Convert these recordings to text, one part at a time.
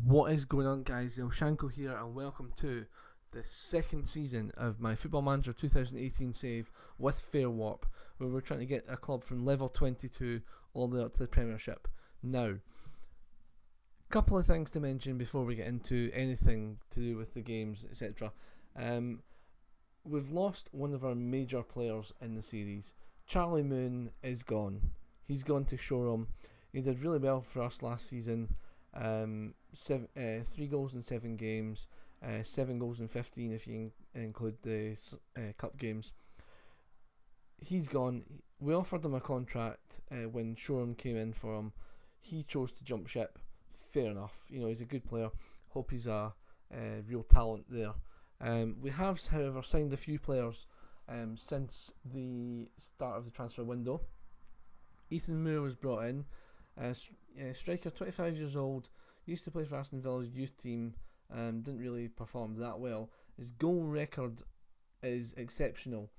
What is going on, guys? El Shanko here, and welcome to the second season of my Football Manager 2018 save with Fair Warp, where we're trying to get a club from level 22 all the way up to the Premiership. Now, couple of things to mention before we get into anything to do with the games, etc. We've lost one of our major players in the series. Charlie Moon is gone. He's gone to Shoreham. He did really well for us last season. 3 goals in 7 games, 7 goals in 15 if you include the cup games. He's gone. We offered him a contract when Shoreham came in for him. He chose to jump ship. Fair enough. He's a good player. Hope he's a real talent there. We have, however, signed a few players since the start of the transfer window. Ethan Moore was brought in. Striker, 25 years old, used to play for Aston Villa's youth team, didn't really perform that well. His goal record is exceptional,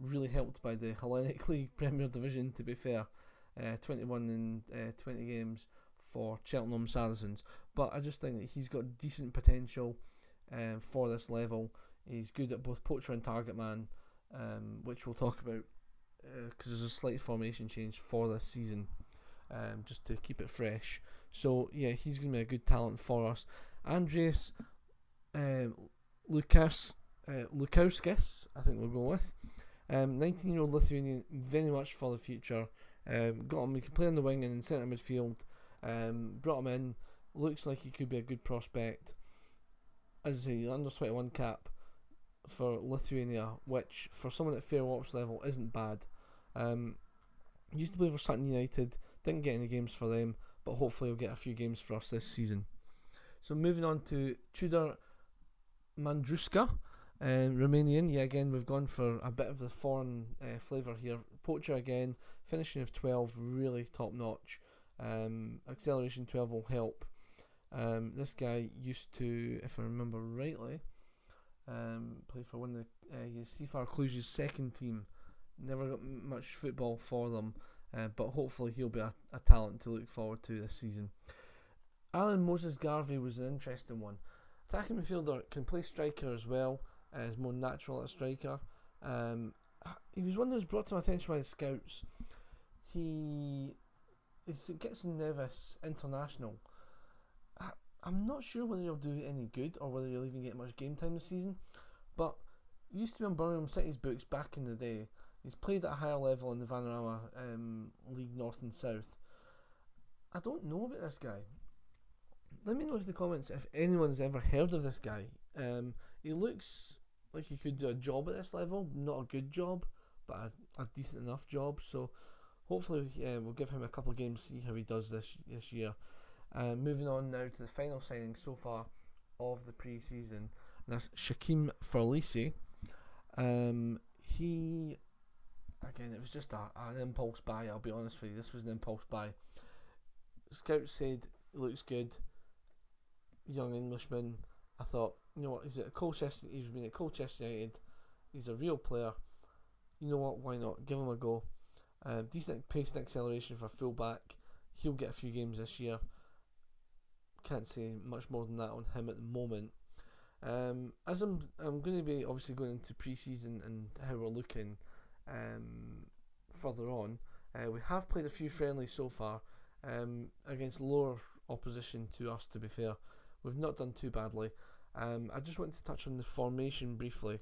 really helped by the Hellenic League Premier Division, to be fair. 21 in 20 games for Cheltenham Saracens, but I just think that he's got decent potential for this level. He's good at both poacher and target man, which we'll talk about because there's a slight formation change for this season. Just to keep it fresh. So yeah, he's going to be a good talent for us. Andreas Lukauskis, I think we'll go with. 19-year-old Lithuanian, very much for the future. Got him, he can play on the wing and in centre midfield. Brought him in, looks like he could be a good prospect. As I say, under 21 cap for Lithuania, which for someone at Fair Warp's level isn't bad. Used to play for Sutton United, didn't get any games for them, but hopefully he'll get a few games for us this season. So moving on to Tudor Mandruska, Romanian. Yeah, again, we've gone for a bit of the foreign flavour here. Poacher again, finishing of 12, really top notch. Acceleration 12 will help. This guy used to, if I remember rightly, play for one of the CFR Cluj's second team. Never got much football for them, but hopefully he'll be a talent to look forward to this season. Alan Moses Garvey was an interesting one. Attacking midfielder, can play striker as well, is more natural at striker. He was one that was brought to my attention by the scouts. He gets Nevis International. I'm not sure whether he'll do any good or whether he'll even get much game time this season, but he used to be on Birmingham City's books back in the day. He's played at a higher level in the Vanarama League North and South. I don't know about this guy. Let me know in the comments if anyone's ever heard of this guy. He looks like he could do a job at this level. Not a good job, but a decent enough job. So hopefully we'll give him a couple of games, see how he does this year. Moving on now to the final signing so far of the pre-season. And that's Shaquem Farlisi. He... Again, it was just an impulse buy, I'll be honest with you. This was an impulse buy. Scouts said, it looks good. Young Englishman. I thought, you know what, he's been at Colchester United. He's a real player. You know what, why not? Give him a go. Decent pace and acceleration for fullback. He'll get a few games this year. Can't say much more than that on him at the moment. As I'm going to be obviously going into pre-season and how we're looking further on, we have played a few friendlies so far against lower opposition to us, to be fair. We've not done too badly. I just wanted to touch on the formation briefly.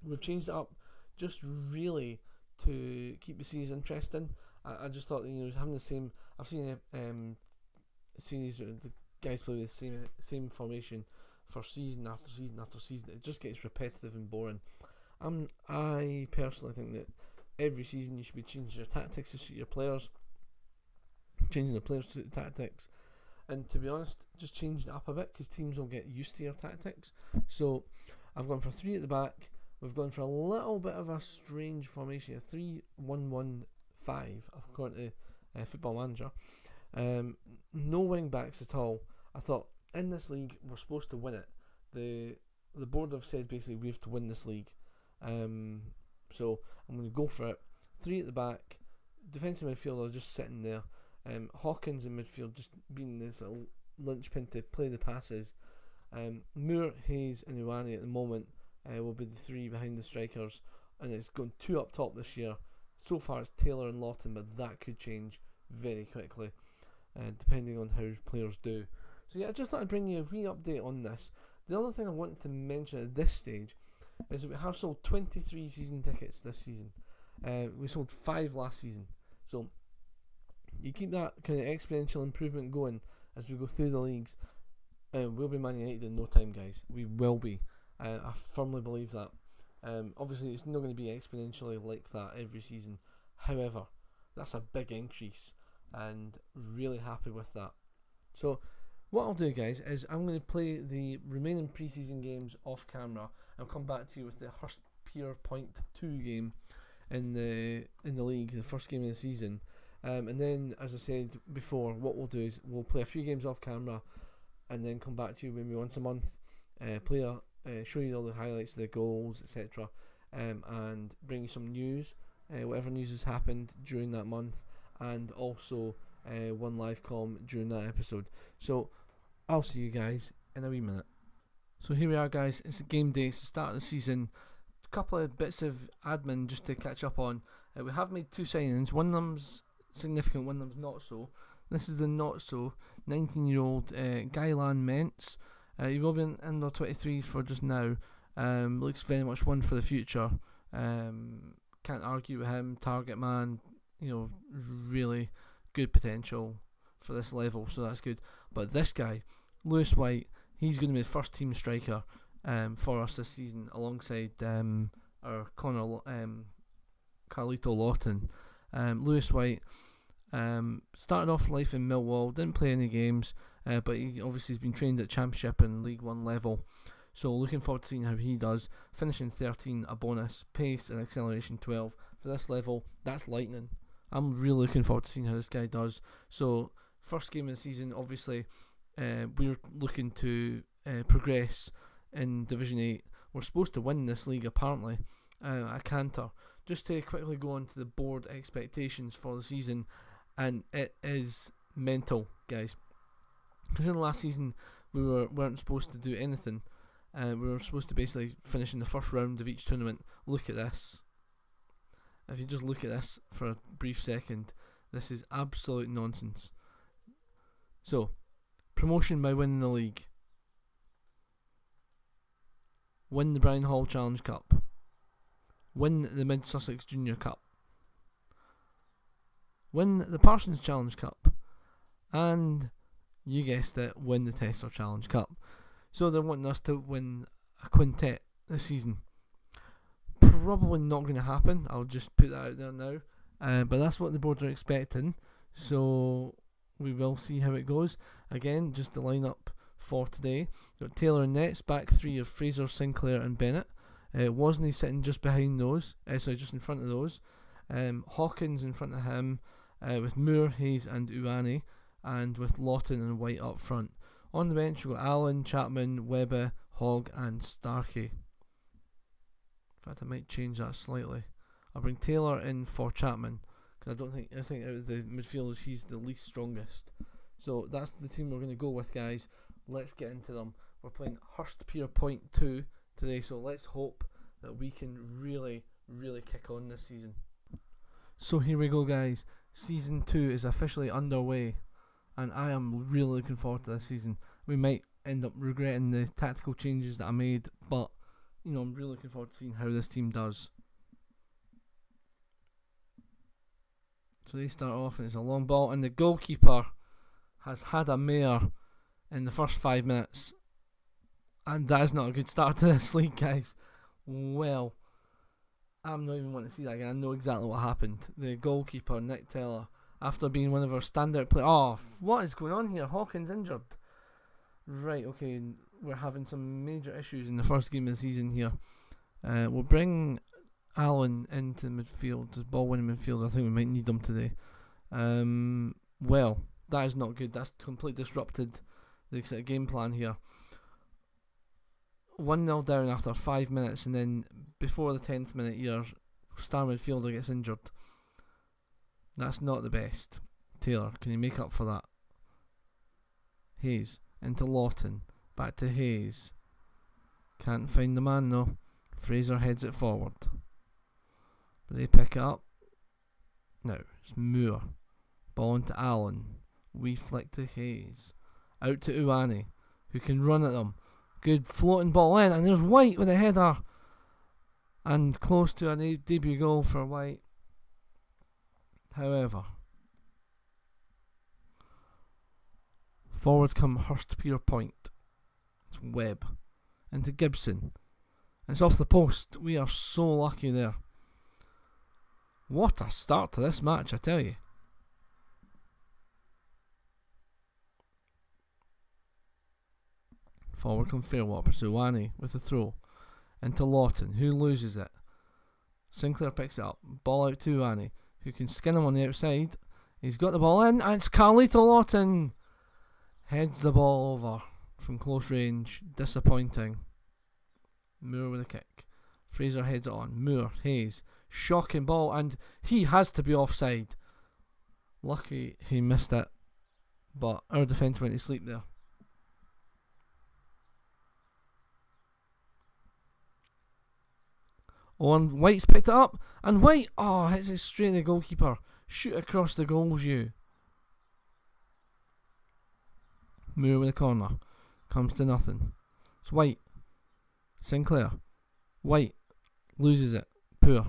We've changed it up just really to keep the series interesting. I just thought that, having the same, I've seen series where the guys play with the same formation for season after season after season. It just gets repetitive and boring. I personally think that every season you should be changing your tactics to suit your players, changing the players to suit the tactics, and to be honest, just changing it up a bit because teams will get used to your tactics. So I've gone for 3 at the back. We've gone for a little bit of a strange formation, a 3-1-1-5 according to Football Manager. No wing backs at all. I thought in this league we're supposed to win it. The board have said basically we have to win this league. So I'm going to go for it. 3 at the back, defensive midfielder just sitting there. Hawkins in midfield just being this little linchpin to play the passes. Moore, Hayes and Ioane at the moment will be the three behind the strikers, and it's gone 2 up top this year. So far it's Taylor and Lawton, but that could change very quickly depending on how players do. So yeah, I just thought I'd bring you a wee update on this. The other thing I wanted to mention at this stage is that we have sold 23 season tickets this season. We sold 5 last season. So you keep that kind of exponential improvement going as we go through the leagues. We'll be Man United in no time, guys. We will be. I firmly believe that. Obviously, it's not going to be exponentially like that every season. However, that's a big increase, and really happy with that. So, what I'll do, guys, is I'm going to play the remaining pre-season games off camera. I'll come back to you with the Hurst Pier Point 2 game in the league, the first game of the season. And then, as I said before, what we'll do is we'll play a few games off camera, and then come back to you maybe once a month, show you all the highlights, the goals, etc., and bring you some news, whatever news has happened during that month, and also one live comm during that episode. So I'll see you guys in a wee minute. So here we are, guys. It's a game day. It's the start of the season. A couple of bits of admin just to catch up on. We have made 2 signings. One of them's significant, one of them's not so. This is the not so 19-year-old Guylan Mentz. He will be in under 23s for just now. Looks very much one for the future. Can't argue with him. Target man, really good potential for this level, so that's good. But this guy, Lewis White, he's going to be the first team striker for us this season, alongside our Carlito Lawton. Lewis White started off life in Millwall, didn't play any games, but he obviously has been trained at Championship and League 1 level, so looking forward to seeing how he does. Finishing 13 a bonus, pace and acceleration 12 for this level, that's lightning. I'm really looking forward to seeing how this guy does. So first game of the season, obviously we're looking to progress in Division 8. We're supposed to win this league apparently, a canter. Just to quickly go on to the board expectations for the season, and it is mental, guys. Because in the last season we weren't supposed to do anything. We were supposed to basically finish in the first round of each tournament. Look at this. If you just look at this for a brief second, this is absolute nonsense. So, promotion by winning the league. Win the Brian Hall Challenge Cup. Win the Mid Sussex Junior Cup. Win the Parsons Challenge Cup. And, you guessed it, win the Tester Challenge Cup. So they're wanting us to win a quintet this season. Probably not going to happen, I'll just put that out there now. But that's what the board are expecting. So we will see how it goes. Again, just the lineup for today. Got Taylor and Nets, back 3 of Fraser, Sinclair and Bennett. Wasn't sitting just behind those, just in front of those. Hawkins in front of him, with Moore, Hayes and Ioane, and with Lawton and White up front. On the bench we've got Allen, Chapman, Webber, Hogg and Starkey. In fact, I might change that slightly. I'll bring Taylor in for Chapman, because I think out of the midfielders he's the least strongest. So that's the team we're going to go with, guys. Let's get into them. We're playing Hurst Pier Point 2 today, so let's hope that we can really, really kick on this season. So here we go, guys. Season 2 is officially underway, and I am really looking forward to this season. We might end up regretting the tactical changes that I made, but I'm really looking forward to seeing how this team does. So they start off and it's a long ball, and the goalkeeper has had a mare in the first 5 minutes, and that is not a good start to this league, guys. Well, I'm not even wanting to see that again. I know exactly what happened. The goalkeeper, Nick Teller, after being one of our standout players. Oh, what is going on here? Hawkins injured. Right, okay, we're having some major issues in the first game of the season here. We'll bring Allen into midfield, as ball winning midfield. I think we might need them today. Well, that is not good. That's completely disrupted the game plan here. 1-0 down after 5 minutes, and then before the 10th minute your star midfielder gets injured. That's not the best. Taylor, can you make up for that? Hayes into Lawton. Back to Hayes. Can't find the man though. Fraser heads it forward. But they pick it up. Now it's Moore. Ball into Allen. Wee flick to Hayes. Out to Uani, who can run at them. Good floating ball in, and there's White with a header. And close to a debut goal for White. However, forward come Hurstpierpoint. It's Webb. Into Gibson. It's off the post. We are so lucky there. What a start to this match, I tell you. Forward come Fairwater. Suwani with the throw. Into Lawton, who loses it. Sinclair picks it up. Ball out to Uani, who can skin him on the outside. He's got the ball in, and it's Carlito Lawton. Heads the ball over from close range. Disappointing. Moore with a kick. Fraser heads it on. Moore, Hayes. Shocking ball, and he has to be offside. Lucky he missed it, but our defence went to sleep there. Oh, and White's picked it up, and White, hits it straight in the goalkeeper. Shoot across the goals, you. Moore with a corner. Comes to nothing. It's White. Sinclair. White. Loses it. Poor.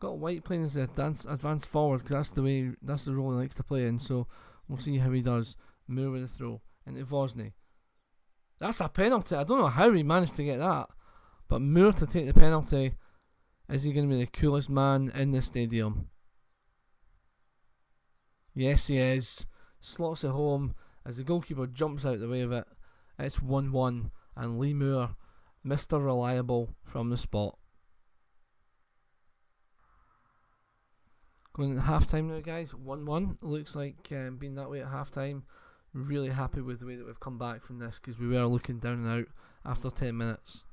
Got White playing as the advanced forward, because that's the role he likes to play in, so we'll see how he does. Moore with a throw. Into Vosny. That's a penalty. I don't know how he managed to get that. But Moore to take the penalty. Is he going to be the coolest man in the stadium? Yes, he is. Slots it home as the goalkeeper jumps out the way of it. It's 1-1. And Lee Moore, Mr. Reliable from the spot. Going at half time now, guys. 1-1. Looks like being that way at half time. Really happy with the way that we've come back from this, because we were looking down and out after 10 minutes.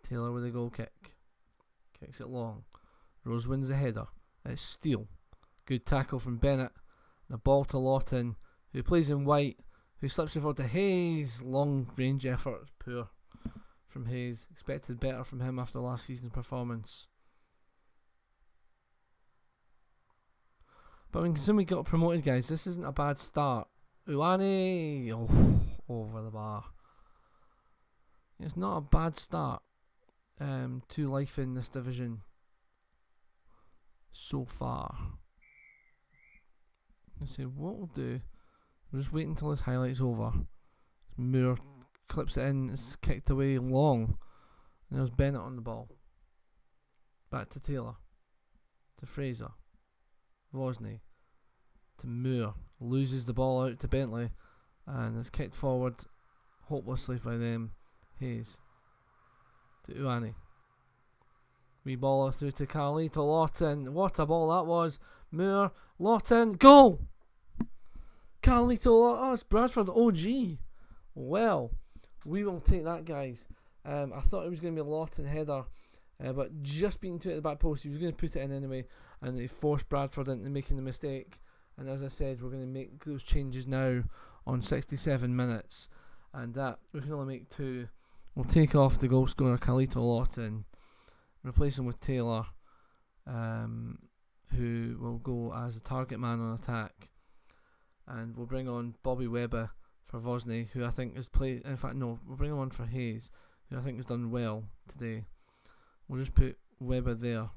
Taylor with a goal kick. Kicks it long. Rose wins the header. It's Steele. Good tackle from Bennett. The ball to Lawton, who plays in White, who slips it forward to Hayes. Long range effort. Poor from Hayes. Expected better from him after last season's performance. But when we got promoted, guys, this isn't a bad start. Uani! Over the bar. It's not a bad start to life in this division so far. Let's see what we'll do. We'll just wait until this highlight's over. Moore clips it in, it's kicked away long. And there's Bennett on the ball. Back to Taylor. To Fraser. Vosny. To Moore. Loses the ball out to Bentley. And it's kicked forward hopelessly by them. Hayes. To Uani. Wee baller through to Carlito Lawton. What a ball that was. Moore. Lawton. Goal! Carlito Lawton. Oh, it's Bradford OG. Well, we will take that, guys. I thought it was going to be a Lawton header. But just being to it at the back post, he was going to put it in anyway. And he forced Bradford into making the mistake. And as I said, we're going to make those changes now on 67 minutes. And that, we can only make two. We'll take off the goal scorer Carlito Lawton, replace him with Taylor, who will go as a target man on attack, and we'll bring on Bobby Webber for Vosny, who I think has played. In fact, no, we'll bring him on for Hayes, who I think has done well today. We'll just put Webber there,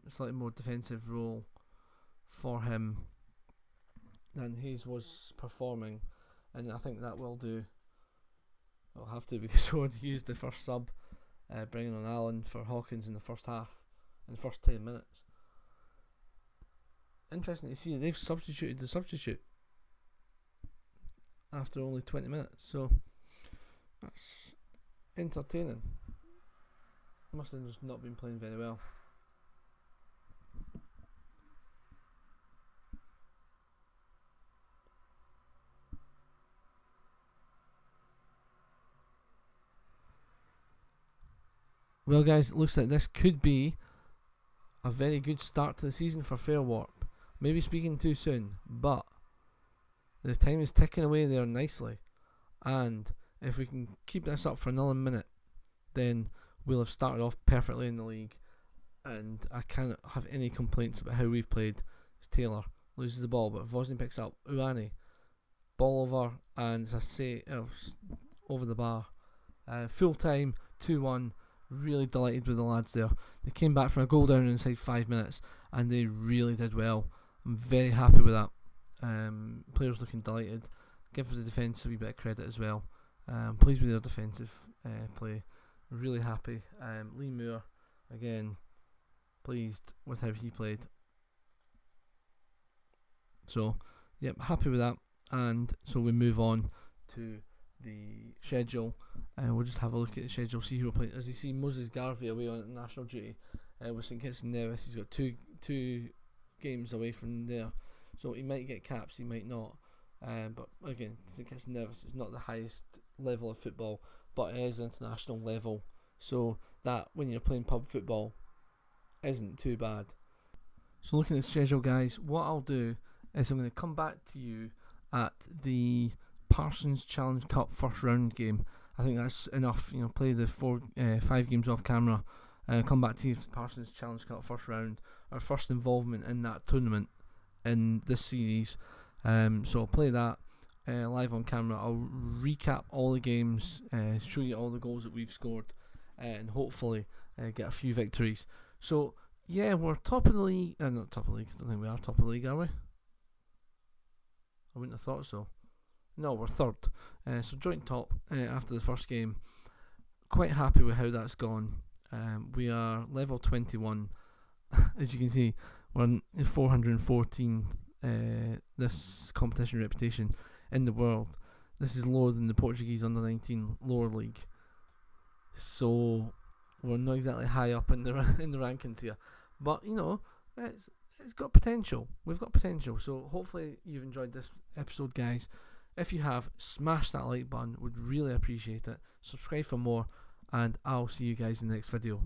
slightly more defensive role for him than Hayes was performing, and I think that will do. I'll have to, because we already used the first sub, bringing on Allen for Hawkins in the first half, in the first 10 minutes. interesting to see they've substituted the substitute after only 20 minutes. So that's entertaining. Must have just not been playing very well. Well, guys, it looks like this could be a very good start to the season for Fairwarp. Maybe speaking too soon, but the time is ticking away there nicely. And if we can keep this up for another minute, then we'll have started off perfectly in the league. And I can't have any complaints about how we've played. It's Taylor loses the ball, but Vosny picks up Uani. Ball over, and as I say, over the bar. Full time, 2-1. Really delighted with the lads there. They came back from a goal down inside 5 minutes, and they really did well. I'm very happy with that. Players looking delighted. Give the defence a wee bit of credit as well. Pleased with their defensive play. Really happy. Lee Moore, again, pleased with how he played. So, yep, happy with that. And so we move on to the schedule, and we'll just have a look at the schedule, see who we're playing. As you see, Moses Garvey away on national duty with St Kitts and Nevis. He's got two games away from there, so he might get caps, he might not. But again, St Kitts and Nevis is not the highest level of football, but it is international level, so that when you're playing pub football isn't too bad. So looking at the schedule, guys, what I'll do is I'm going to come back to you at the Parsons Challenge Cup first round game. I think that's enough. Play the 5 games off camera. Come back to you for the Parsons Challenge Cup first round, our first involvement in that tournament in this series. So I'll play that live on camera. I'll recap all the games, show you all the goals that we've scored, and hopefully get a few victories. So yeah, we're top of the league. Not top of the league. I don't think we are top of the league, are we? I wouldn't have thought so. No, we're third. So joint top after the first game. Quite happy with how that's gone. We are level 21. As you can see, we're in 414 this competition reputation in the world. This is lower than the Portuguese under-19 lower league. So we're not exactly high up in the rankings here. But it's got potential. We've got potential. So hopefully you've enjoyed this episode, guys. If you have, smash that like button. Would really appreciate it. Subscribe for more, and I'll see you guys in the next video.